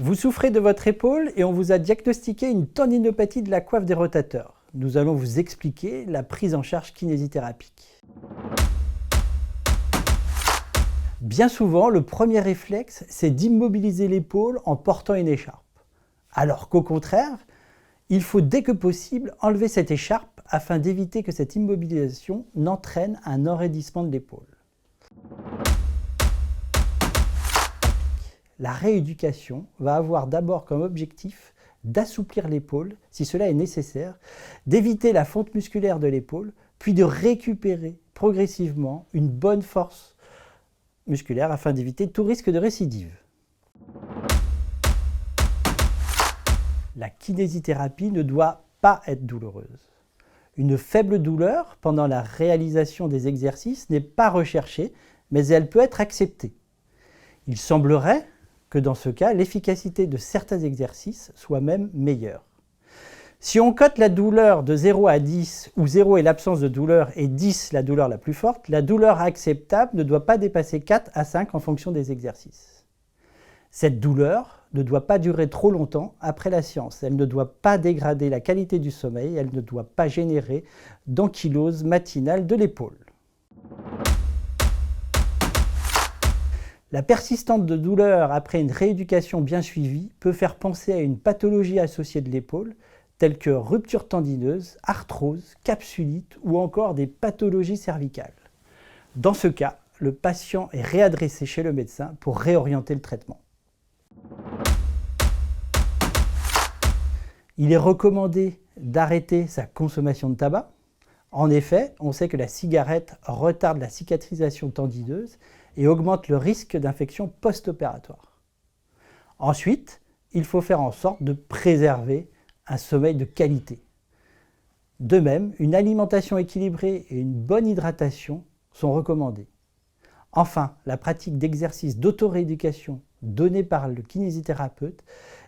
Vous souffrez de votre épaule et on vous a diagnostiqué une tendinopathie de la coiffe des rotateurs. Nous allons vous expliquer la prise en charge kinésithérapique. Bien souvent, le premier réflexe, c'est d'immobiliser l'épaule en portant une écharpe. Alors qu'au contraire, il faut dès que possible enlever cette écharpe afin d'éviter que cette immobilisation n'entraîne un enraidissement de l'épaule. La rééducation va avoir d'abord comme objectif d'assouplir l'épaule, si cela est nécessaire, d'éviter la fonte musculaire de l'épaule, puis de récupérer progressivement une bonne force musculaire afin d'éviter tout risque de récidive. La kinésithérapie ne doit pas être douloureuse. Une faible douleur pendant la réalisation des exercices n'est pas recherchée, mais elle peut être acceptée. Il semblerait que dans ce cas, l'efficacité de certains exercices soit même meilleure. Si on cote la douleur de 0 à 10, où 0 est l'absence de douleur et 10 la douleur la plus forte, la douleur acceptable ne doit pas dépasser 4 à 5 en fonction des exercices. Cette douleur ne doit pas durer trop longtemps après la séance. Elle ne doit pas dégrader la qualité du sommeil, elle ne doit pas générer d'ankylose matinale de l'épaule. La persistance de douleur après une rééducation bien suivie peut faire penser à une pathologie associée de l'épaule, telle que rupture tendineuse, arthrose, capsulite ou encore des pathologies cervicales. Dans ce cas, le patient est réadressé chez le médecin pour réorienter le traitement. Il est recommandé d'arrêter sa consommation de tabac. En effet, on sait que la cigarette retarde la cicatrisation tendineuse et augmente le risque d'infection post-opératoire. Ensuite, il faut faire en sorte de préserver un sommeil de qualité. De même, une alimentation équilibrée et une bonne hydratation sont recommandées. Enfin, la pratique d'exercices d'autorééducation donnés par le kinésithérapeute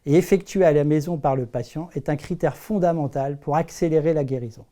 et effectués à la maison par le patient est un critère fondamental pour accélérer la guérison.